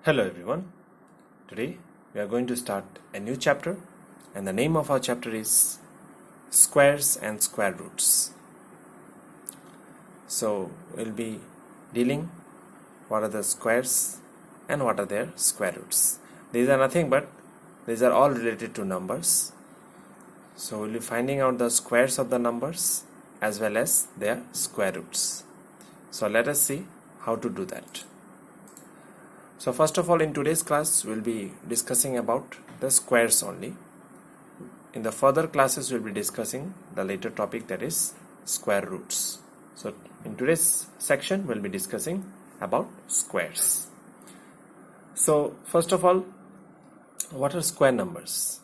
Hello everyone. Today we are going to start a new chapter, and the name of our chapter is Squares and Square Roots. So we'll be dealing what are the squares and what are their square roots. These are nothing but these are all related to numbers. So we'll be finding out the squares of the numbers as well as their square roots. So let us see how to do that. So first of all, in today's class we'll be discussing about the squares only. In the further classes we'll be discussing the later topic, that is square roots. So in today's section we'll be discussing about squares. So first of all, what are square numbers?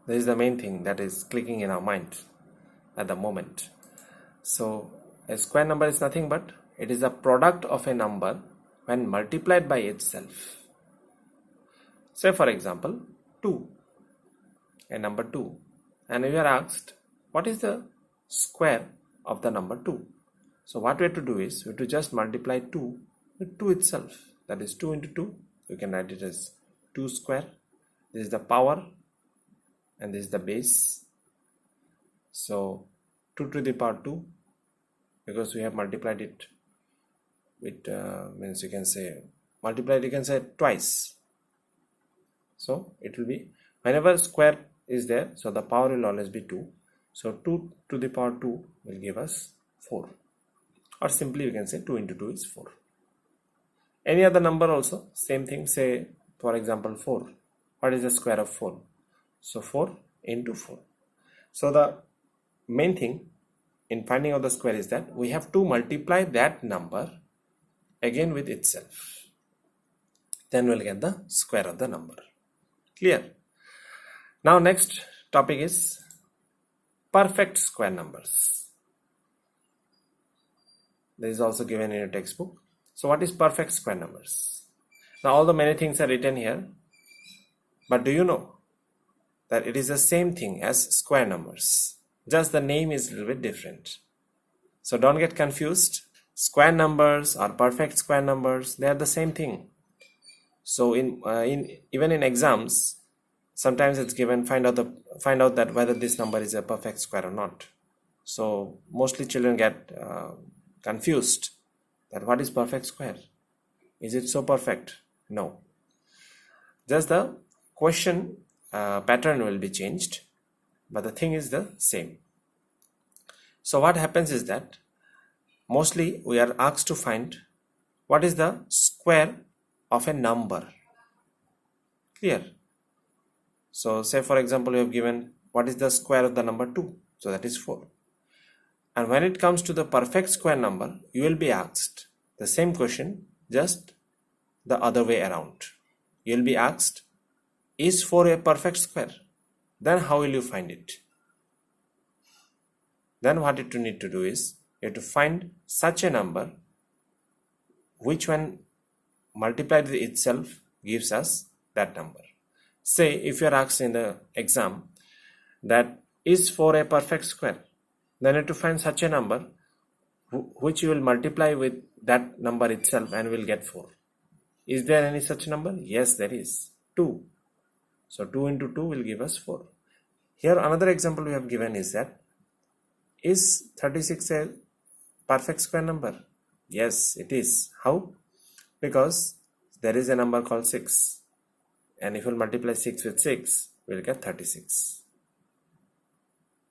This is the main thing that is clicking in our mind at the moment. So a square number is nothing but it is a product of a number when multiplied by itself. Say for example 2, a number 2, and we are asked what is the square of the number 2. So what we have to do is we have to just multiply 2 with 2 itself, that is 2 into 2. You can write it as 2 square. This is the power and this is the base. So 2 to the power 2, because we have multiplied it with means you can say multiplied, you can say twice. So it will be whenever square is there, so the power will always be 2. So 2 to the power 2 will give us 4, or simply you can say 2 into 2 is 4. Any other number also same thing. Say for example 4. What is the square of 4? So 4 into 4. So the main thing in finding out the square is that we have to multiply that number again with itself, then we'll get the square of the number. Clear? Now next topic is perfect square numbers. This is also given in your textbook. So what is perfect square numbers? Now all the many things are written here, but do you know that it is the same thing as square numbers, just the name is a little bit different. So don't get confused. Square numbers or perfect square numbers, they are the same thing. So even in exams, sometimes it's given find out that whether this number is a perfect square or not. So mostly children get confused that what is perfect square? Is it so perfect? No. Just the question pattern will be changed, but the thing is the same. So what happens is that mostly we are asked to find what is the square of a number. Clear? So say for example you have given what is the square of the number 2, so that is 4. And when it comes to the perfect square number, you will be asked the same question, just the other way around. You will be asked, is 4 a perfect square? Then how will you find it? Then what you need to do is you have to find such a number which when multiplied with itself gives us that number. Say if you are asked in the exam that is 4 a perfect square, then you have to find such a number which you will multiply with that number itself and will get 4. Is there any such number? Yes, there is. 2. So 2 into 2 will give us 4. Here another example we have given is that is 36 a perfect square number? Yes, it is. How? Because there is a number called 6, and if we multiply 6 with 6, we will get 36.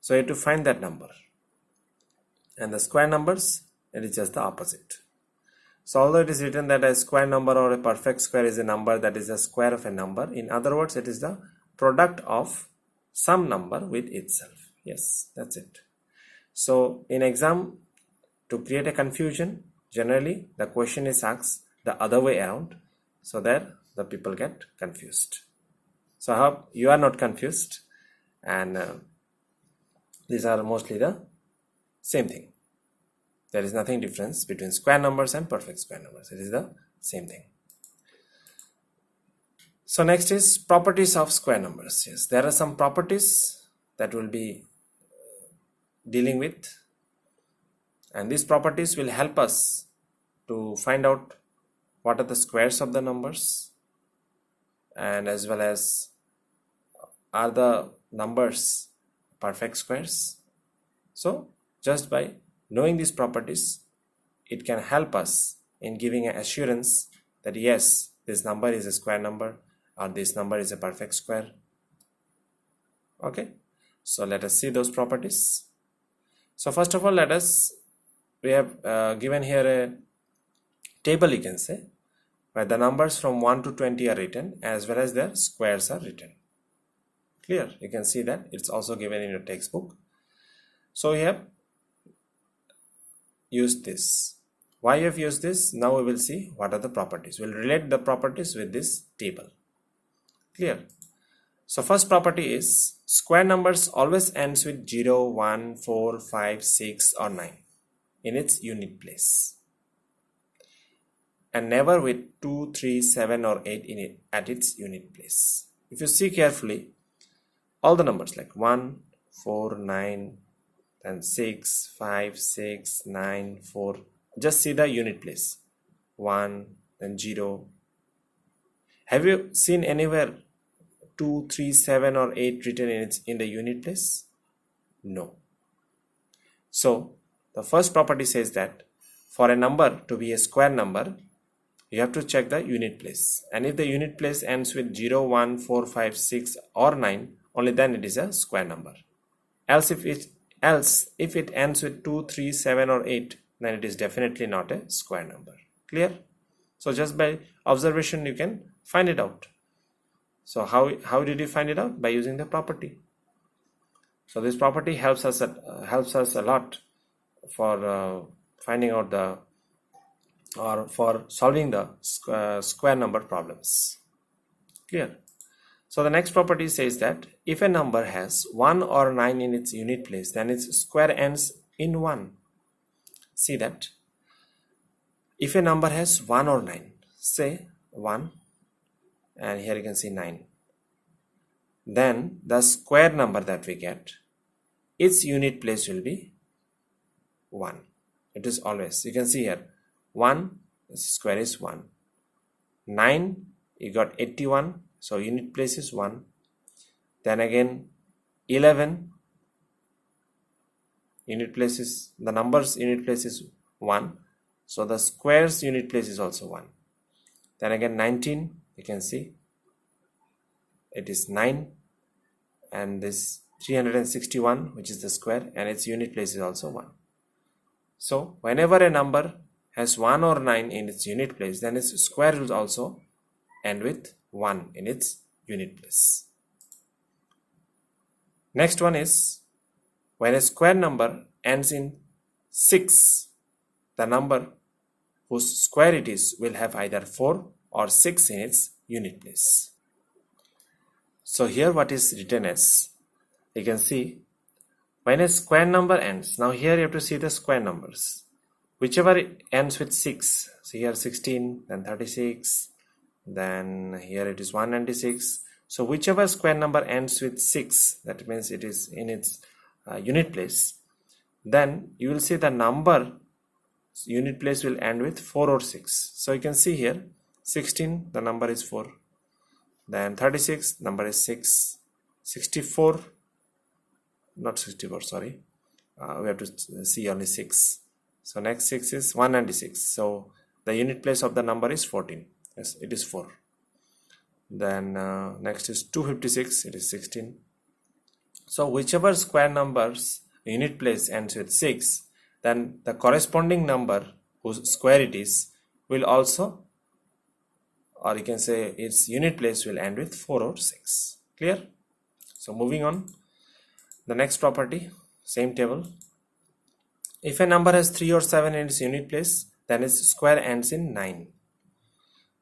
So you have to find that number. And the square numbers, it is just the opposite. So although it is written that a square number or a perfect square is a number that is a square of a number, in other words it is the product of some number with itself. Yes, that's it. So in exam, to create a confusion, generally the question is asked the other way around, so that the people get confused. So I hope you are not confused, and these are mostly the same thing. There is nothing difference between square numbers and perfect square numbers. It is the same thing. So next is properties of square numbers. Yes, there are some properties that will be dealing with, and these properties will help us to find out what are the squares of the numbers and as well as are the numbers perfect squares. So just by knowing these properties, it can help us in giving an assurance that yes, this number is a square number or this number is a perfect square. Okay, so let us see those properties. So first of all, we have given here a table, you can say, where the numbers from 1 to 20 are written as well as their squares are written. Clear? You can see that it's also given in your textbook. So we have used this. Why you have used this? Now we will see what are the properties. We'll relate the properties with this table. Clear? So first property is square numbers always ends with 0, 1, 4, 5, 6 or 9 in its unit place, and never with 2, 3, 7 or 8 in it at its unit place. If you see carefully, all the numbers like 1, 4, 9, then 6, 5, 6, 9, 4, just see the unit place. 1, then 0. Have you seen anywhere 2, 3, 7 or 8 written in the unit place? No. So the first property says that for a number to be a square number, you have to check the unit place, and if the unit place ends with 0, 1, 4, 5, 6 or 9, only then it is a square number. Else if it ends with 2, 3, 7 or 8, then it is definitely not a square number. Clear? So just by observation you can find it out. So how did you find it out? By using the property. So this property helps us a lot for finding out for solving the square number problems. Clear? So the next property says that if a number has 1 or 9 in its unit place, then its square ends in 1. See that? If a number has 1 or 9, say 1, and here you can see 9, then the square number that we get, its unit place will be 1. It is always, you can see here, 1, the square is 1. 9, you got 81, so unit place is 1. Then again 11, the number's unit place is 1, so the square's unit place is also 1. Then again 19, you can see it is 9, and this 361, which is the square, and its unit place is also 1. So whenever a number has 1 or 9 in its unit place, then its square will also end with 1 in its unit place. Next one is when a square number ends in 6, the number whose square it is will have either 4 or 6 in its unit place. So here what is written as, you can see when a square number ends, now here you have to see the square numbers, whichever ends with 6, so here 16, then 36, then here it is 196. So whichever square number ends with 6, that means it is in its unit place, then you will see the number unit place will end with 4 or 6. So you can see here 16, the number is 4, then 36, number is 6, 64, not 64, sorry, we have to see only 6. So next 6 is 196, so the unit place of the number is 14. Yes, it is 4. Then next is 256, it is 16. So whichever square number's unit place ends with 6, then the corresponding number whose square it is will also, or you can say its unit place will end with 4 or 6. Clear? So moving on, the next property, same table. If a number has 3 or 7 in its unit place, then its square ends in 9.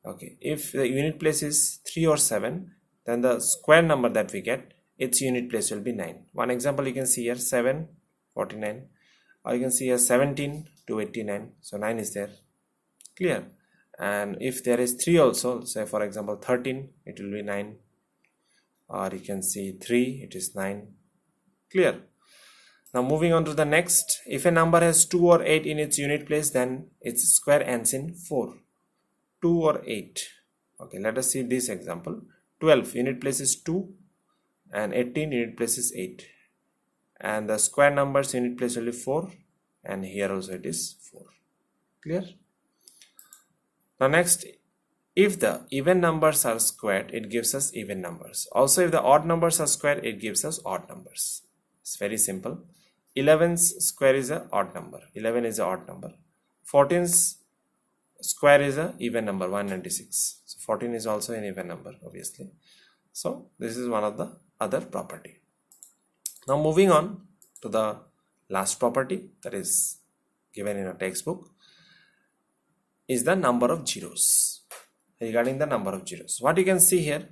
Okay, if the unit place is 3 or 7, then the square number that we get, its unit place will be 9. One example you can see here, 7, 49, or you can see here 17, 289, so 9 is there. Clear? And if there is 3 also, say for example 13, it will be 9, or you can see 3, it is 9. Clear? Now moving on to the next, if a number has 2 or 8 in its unit place, then its square ends in 4. 2 or 8. Okay, let us see this example. 12 unit place is 2 and 18 unit place is 8, and the square numbers unit place only 4, and here also it is 4. Clear? Now next, if the even numbers are squared, it gives us even numbers. Also, if the odd numbers are squared, it gives us odd numbers. It's very simple. 11's square is an odd number. 11 is an odd number. 14's square is an even number, 196. So 14 is also an even number, obviously. So this is one of the other property. Now moving on to the last property that is given in a textbook is the number of zeros. Regarding the number of zeros, what you can see here,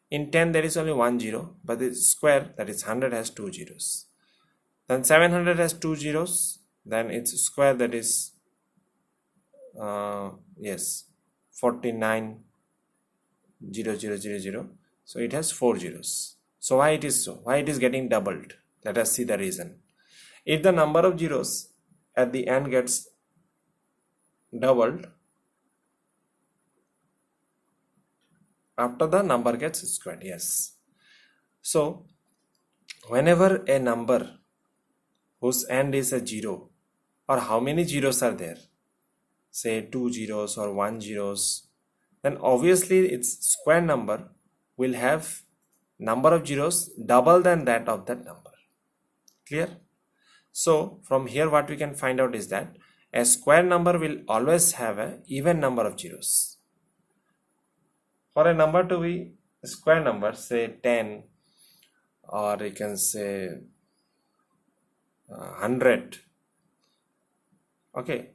in 10 there is only 1 0, but the square, that is 100, has 2 zeros. Then 700 has 2 zeros, then its square, that is 49,0,0,0,0. So it has 4 zeros. So why it is so? Why it is getting doubled? Let us see the reason. If the number of zeros at the end gets doubled after the number gets squared, yes. So whenever a number whose end is a 0, or how many zeros are there, say 2 zeros or 1 zeros, then obviously its square number will have number of zeros double than that of that number. Clear? So from here what we can find out is that a square number will always have an even number of zeros. For a number to be a square number, say 10, or you can say 100. Okay,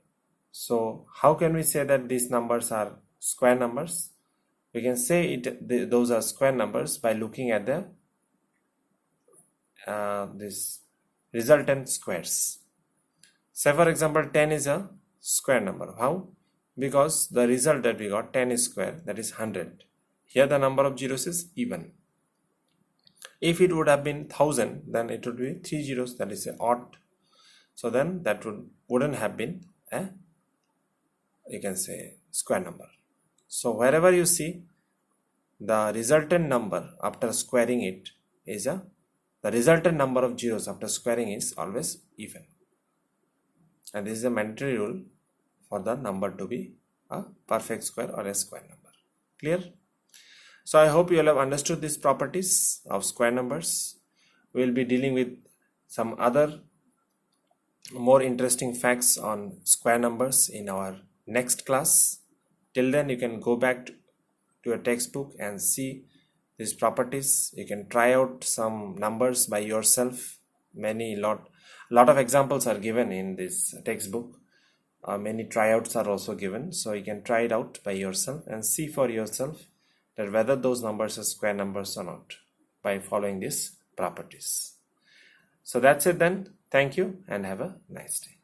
so how can we say that these numbers are square numbers? We can say those are square numbers by looking at the this resultant squares. Say for example 10 is a square number. How? Because the result that we got, 10 is square, that is 100. Here the number of zeros is even. If it would have been 1000, then it would be 3 zeros, that is a odd. So then that wouldn't have been a, you can say, square number. So wherever you see the resultant number after squaring it is the resultant number of zeros after squaring is always even. And this is a mandatory rule for the number to be a perfect square or a square number. Clear? So I hope you all have understood these properties of square numbers. We will be dealing with some other more interesting facts on square numbers in our next class. Till then, you can go back to your textbook and see these properties. You can try out some numbers by yourself. Lot of examples are given in this textbook. Many tryouts are also given, so you can try it out by yourself and see for yourself that whether those numbers are square numbers or not by following these properties. So that's it then. Thank you and have a nice day.